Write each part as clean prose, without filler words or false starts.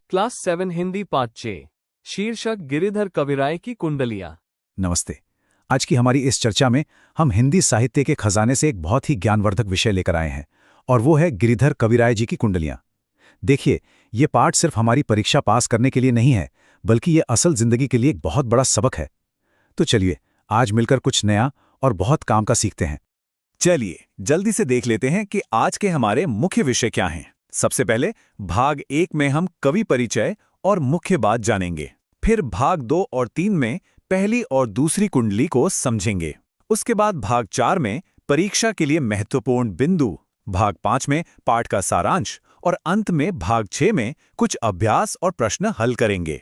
Class 7 Hindi पाठ 6 शीर्षक गिरिधर कविराय की कुंडलियां। नमस्ते। आज की हमारी इस चर्चा में हम हिंदी साहित्य के खजाने से एक बहुत ही ज्ञानवर्धक विषय लेकर आए हैं और वो है गिरिधर कविराय जी की कुंडलियां। देखिए, ये पाठ सिर्फ हमारी परीक्षा पास करने के लिए नहीं है, बल्कि ये असल जिंदगी के लिए एक बहुत बड़ा सबक है। तो चलिए आज मिलकर कुछ नया और बहुत काम का सीखते हैं। चलिए जल्दी से देख लेते हैं कि आज के हमारे मुख्य विषय क्या हैं। सबसे पहले भाग 1 में हम कवि परिचय और मुख्य बात जानेंगे। फिर भाग 2 और 3 में पहली और दूसरी कुंडली को समझेंगे। उसके बाद भाग 4 में परीक्षा के लिए महत्वपूर्ण बिंदु, भाग 5 में पाठ का सारांश और अंत में भाग 6 में कुछ अभ्यास और प्रश्न हल करेंगे।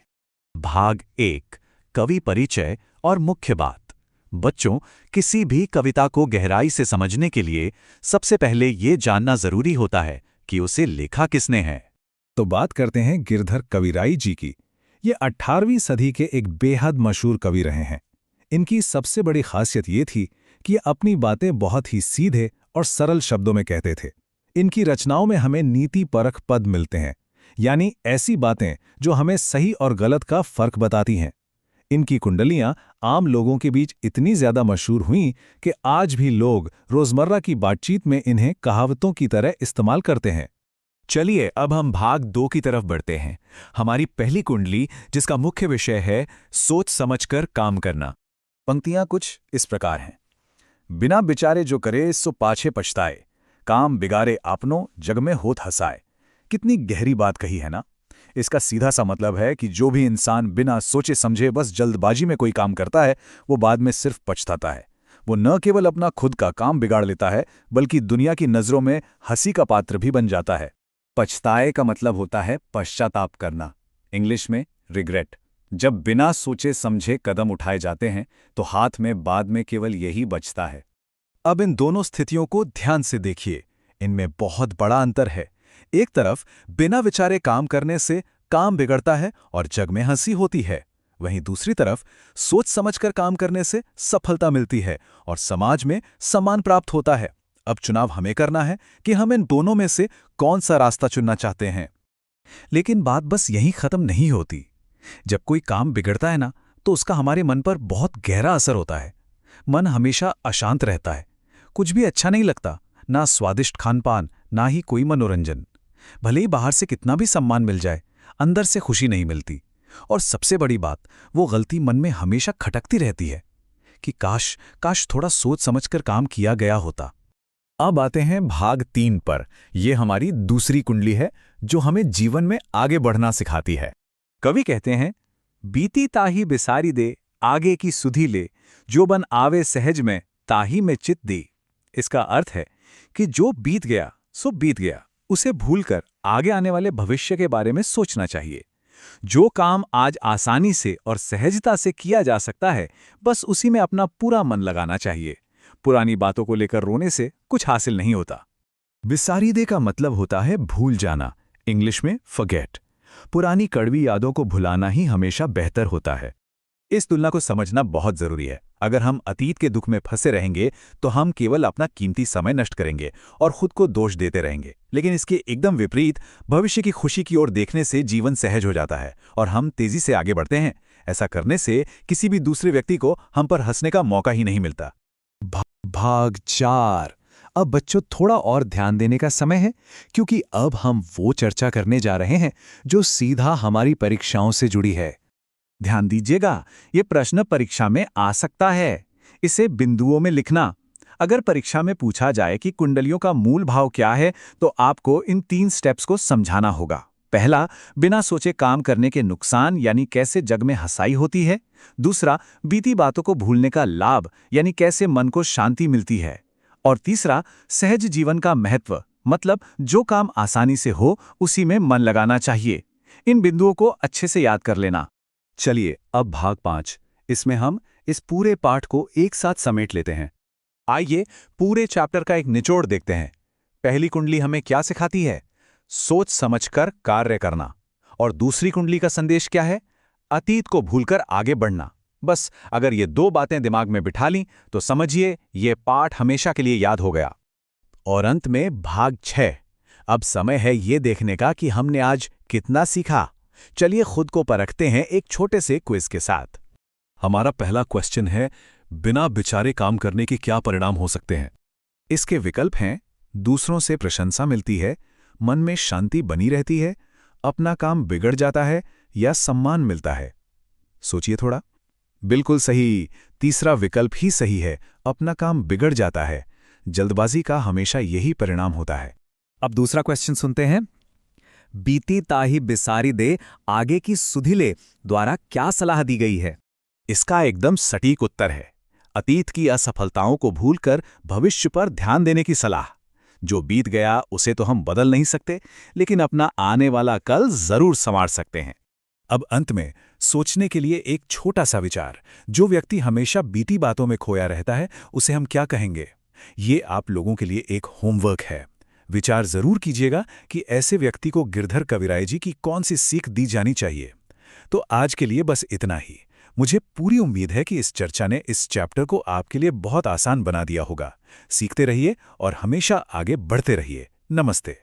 भाग 1 कवि परिचय और मुख्य बात। बच्चों, किसी भी कविता को गहराई से समझने के लिए सबसे पहले ये जानना जरूरी होता है कि उसे लिखा किसने है। तो बात करते हैं गिरिधर कविराय जी की। ये 18वीं सदी के एक बेहद मशहूर कवि रहे हैं। इनकी सबसे बड़ी खासियत ये थी कि ये अपनी बातें बहुत ही सीधे और सरल शब्दों में कहते थे। इनकी रचनाओं में हमें नीति परख पद मिलते हैं, यानी ऐसी बातें जो हमें सही और गलत का फर्क बताती हैं। इनकी कुंडलियां आम लोगों के बीच इतनी ज्यादा मशहूर हुईं कि आज भी लोग रोजमर्रा की बातचीत में इन्हें कहावतों की तरह इस्तेमाल करते हैं। चलिए अब हम भाग 2 की तरफ बढ़ते हैं। हमारी पहली कुंडली, जिसका मुख्य विषय है सोच समझकर काम करना। पंक्तियां कुछ इस प्रकार हैं। बिना विचारे जो करे सो पाछे पछताए, काम बिगाड़े आपनो जग में होत हंसाए। कितनी गहरी बात कही है ना। इसका सीधा सा मतलब है कि जो भी इंसान बिना सोचे समझे बस जल्दबाजी में कोई काम करता है, वो बाद में सिर्फ पछताता है। वो न केवल अपना खुद का काम बिगाड़ लेता है, बल्कि दुनिया की नज़रों में हंसी का पात्र भी बन जाता है। पछताए का मतलब होता है पश्चाताप करना, इंग्लिश में रिग्रेट। जब बिना सोचे समझे कदम उठाए जाते हैं तो हाथ में बाद में केवल यही बचता है। अब इन दोनों स्थितियों को ध्यान से देखिए, इनमें बहुत बड़ा अंतर है। एक तरफ बिना विचारे काम करने से काम बिगड़ता है और जग में हंसी होती है, वहीं दूसरी तरफ सोच समझकर काम करने से सफलता मिलती है और समाज में सम्मान प्राप्त होता है। अब चुनाव हमें करना है कि हम इन दोनों में से कौन सा रास्ता चुनना चाहते हैं। लेकिन बात बस यहीं खत्म नहीं होती। जब कोई काम बिगड़ता है ना, तो उसका हमारे मन पर बहुत गहरा असर होता है। मन हमेशा अशांत रहता है, कुछ भी अच्छा नहीं लगता, ना स्वादिष्ट खानपान, ना ही कोई मनोरंजन। भले ही बाहर से कितना भी सम्मान मिल जाए, अंदर से खुशी नहीं मिलती। और सबसे बड़ी बात, वो गलती मन में हमेशा खटकती रहती है कि काश थोड़ा सोच समझकर काम किया गया होता। अब आते हैं भाग 3 पर। यह हमारी दूसरी कुंडली है जो हमें जीवन में आगे बढ़ना सिखाती है। कवि कहते हैं, बीती ताही बिसारी दे, आगे की सुधी ले, जो बन आवे सहज में, ताही में चित दी। इसका अर्थ है कि जो बीत गया सो बीत गया, उसे भूलकर आगे आने वाले भविष्य के बारे में सोचना चाहिए। जो काम आज आसानी से और सहजता से किया जा सकता है, बस उसी में अपना पूरा मन लगाना चाहिए। पुरानी बातों को लेकर रोने से कुछ हासिल नहीं होता। विसारीदे का मतलब होता है भूल जाना, इंग्लिश में फॉरगेट। पुरानी कड़वी यादों को भुलाना ही हमेशा बेहतर होता है। इस तुलना को समझना बहुत जरूरी है। अगर हम अतीत के दुख में फंसे रहेंगे तो हम केवल अपना कीमती समय नष्ट करेंगे और खुद को दोष देते रहेंगे। लेकिन इसके एकदम विपरीत, भविष्य की खुशी की ओर देखने से जीवन सहज हो जाता है और हम तेजी से आगे बढ़ते हैं। ऐसा करने से किसी भी दूसरे व्यक्ति को हम पर हंसने का मौका ही नहीं मिलता। भाग 4। अब बच्चों, थोड़ा और ध्यान देने का समय है, क्योंकि अब हम वो चर्चा करने जा रहे हैं जो सीधा हमारी परीक्षाओं से जुड़ी है। ध्यान दीजिएगा, ये प्रश्न परीक्षा में आ सकता है। इसे बिंदुओं में लिखना। अगर परीक्षा में पूछा जाए कि कुंडलियों का मूल भाव क्या है, तो आपको इन 3 स्टेप्स को समझाना होगा। पहला, बिना सोचे काम करने के नुकसान, यानी कैसे जग में हंसाई होती है। दूसरा, बीती बातों को भूलने का लाभ, यानी कैसे मन को शांति मिलती है। और तीसरा, सहज जीवन का महत्व, मतलब जो काम आसानी से हो उसी में मन लगाना चाहिए। इन बिंदुओं को अच्छे से याद कर लेना। चलिए अब भाग 5। इसमें हम इस पूरे पाठ को एक साथ समेट लेते हैं। आइए पूरे चैप्टर का एक निचोड़ देखते हैं। पहली कुंडली हमें क्या सिखाती है? सोच समझकर कार्य करना। और दूसरी कुंडली का संदेश क्या है? अतीत को भूलकर आगे बढ़ना। बस अगर ये 2 बातें दिमाग में बिठा लीं तो समझिए ये पाठ हमेशा के लिए याद हो गया। और अंत में भाग 6। अब समय है ये देखने का कि हमने आज कितना सीखा। चलिए खुद को परखते हैं एक छोटे से क्विज के साथ। हमारा पहला क्वेश्चन है, बिना विचारे काम करने के क्या परिणाम हो सकते हैं? इसके विकल्प हैं, दूसरों से प्रशंसा मिलती है, मन में शांति बनी रहती है, अपना काम बिगड़ जाता है या सम्मान मिलता है। सोचिए थोड़ा। बिल्कुल सही, तीसरा विकल्प ही सही है, अपना काम बिगड़ जाता है। जल्दबाजी का हमेशा यही परिणाम होता है। अब दूसरा क्वेश्चन सुनते हैं। बीती ताही बिसारी दे आगे की सुधिले द्वारा क्या सलाह दी गई है? इसका एकदम सटीक उत्तर है, अतीत की असफलताओं को भूलकर भविष्य पर ध्यान देने की सलाह। जो बीत गया उसे तो हम बदल नहीं सकते, लेकिन अपना आने वाला कल जरूर संवार सकते हैं। अब अंत में सोचने के लिए एक छोटा सा विचार। जो व्यक्ति हमेशा बीती बातों में खोया रहता है, उसे हम क्या कहेंगे? ये आप लोगों के लिए एक होमवर्क है। विचार जरूर कीजिएगा कि ऐसे व्यक्ति को गिरधर कविराय जी की कौन सी सीख दी जानी चाहिए। तो आज के लिए बस इतना ही। मुझे पूरी उम्मीद है कि इस चर्चा ने इस चैप्टर को आपके लिए बहुत आसान बना दिया होगा। सीखते रहिए और हमेशा आगे बढ़ते रहिए। नमस्ते।